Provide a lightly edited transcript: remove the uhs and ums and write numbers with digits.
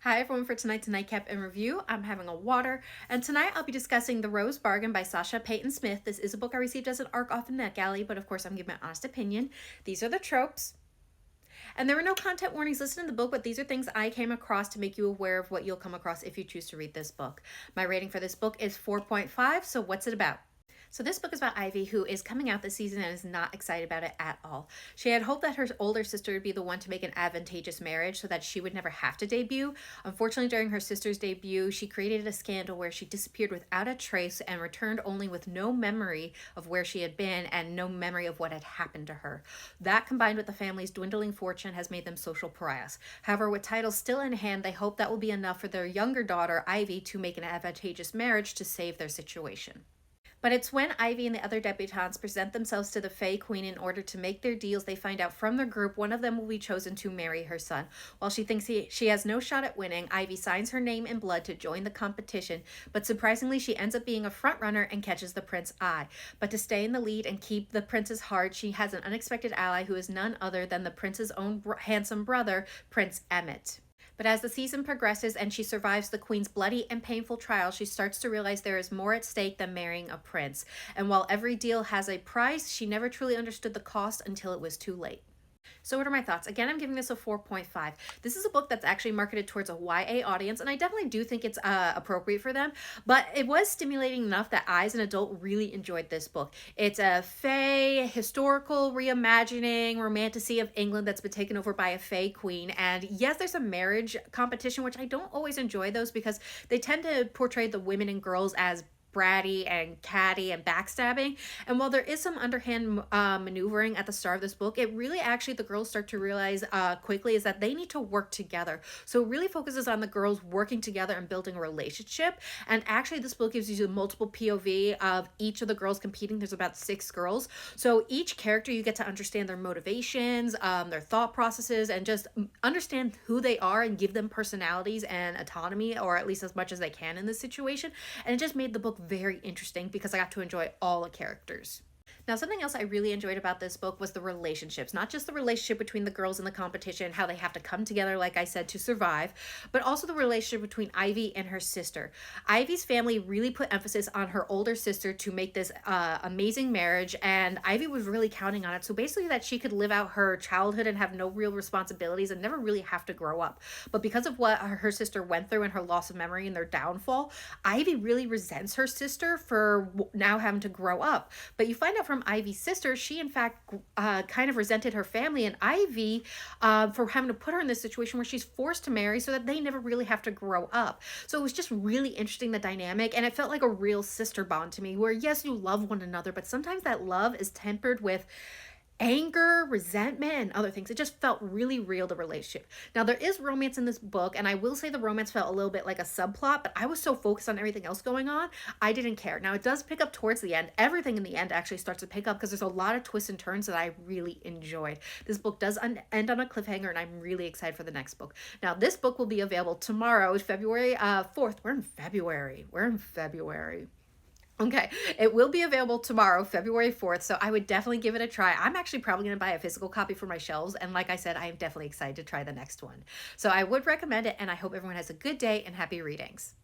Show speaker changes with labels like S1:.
S1: Hi everyone, for tonight's Nightcap in review, I'm having a water, and tonight I'll be discussing The Rose Bargain by Sasha Peyton Smith. This is a book I received as an ARC off of NetGalley, but of course I'm giving my honest opinion. These are the tropes. And there were no content warnings listed in the book, but these are things I came across to make you aware of what you'll come across if you choose to read this book. My rating for this book is 4.5, so what's it about? So this book is about Ivy, who is coming out this season and is not excited about it at all. She had hoped that her older sister would be the one to make an advantageous marriage so that she would never have to debut. Unfortunately, during her sister's debut, she created a scandal where she disappeared without a trace and returned only with no memory of where she had been and no memory of what had happened to her. That, combined with the family's dwindling fortune, has made them social pariahs. However, with titles still in hand, they hope that will be enough for their younger daughter, Ivy, to make an advantageous marriage to save their situation. But it's when Ivy and the other debutantes present themselves to the Fae Queen in order to make their deals, they find out from their group one of them will be chosen to marry her son. While she thinks she has no shot at winning, Ivy signs her name in blood to join the competition, but surprisingly she ends up being a front runner and catches the prince's eye. But to stay in the lead and keep the prince's heart, she has an unexpected ally who is none other than the prince's own handsome brother, Prince Emmett. But as the season progresses and she survives the queen's bloody and painful trial, she starts to realize there is more at stake than marrying a prince. And while every deal has a price, she never truly understood the cost until it was too late. So what are my thoughts? Again, I'm giving this a 4.5. This is a book that's actually marketed towards a YA audience, and I definitely do think it's appropriate for them, but it was stimulating enough that I, as an adult, really enjoyed this book. It's a fae, historical reimagining, romantasy of England that's been taken over by a fae queen, and yes, there's a marriage competition, which I don't always enjoy those because they tend to portray the women and girls as bratty and catty and backstabbing. And while there is some underhand maneuvering at the start of this book, it really actually the girls start to realize quickly is that they need to work together. So it really focuses on the girls working together and building a relationship. And actually this book gives you multiple POV of each of the girls competing. There's about 6 girls. So each character you get to understand their motivations, their thought processes, and just understand who they are and give them personalities and autonomy, or at least as much as they can in this situation. And it just made the book very interesting because I got to enjoy all the characters. Now, something else I really enjoyed about this book was the relationships, not just the relationship between the girls in the competition, how they have to come together, like I said, to survive, but also the relationship between Ivy and her sister. Ivy's family really put emphasis on her older sister to make this amazing marriage, and Ivy was really counting on it. So basically that she could live out her childhood and have no real responsibilities and never really have to grow up. But because of what her sister went through and her loss of memory and their downfall, Ivy really resents her sister for now having to grow up. But you find out from Ivy's sister, she in fact kind of resented her family and Ivy for having to put her in this situation where she's forced to marry so that they never really have to grow up. So it was just really interesting, the dynamic, and it felt like a real sister bond to me where yes, you love one another, but sometimes that love is tempered with anger, resentment, and other things. It just felt really real, the relationship. Now, there is romance in this book, and I will say the romance felt a little bit like a subplot, but I was so focused on everything else going on, I didn't care. Now, it does pick up towards the end. Everything in the end actually starts to pick up because there's a lot of twists and turns that I really enjoyed. This book does end on a cliffhanger, and I'm really excited for the next book. Now, this book will be available tomorrow, February 4th. We're in February. Okay, it will be available tomorrow, February 4th, so I would definitely give it a try. I'm actually probably going to buy a physical copy for my shelves, and like I said, I am definitely excited to try the next one. So I would recommend it, and I hope everyone has a good day and happy readings.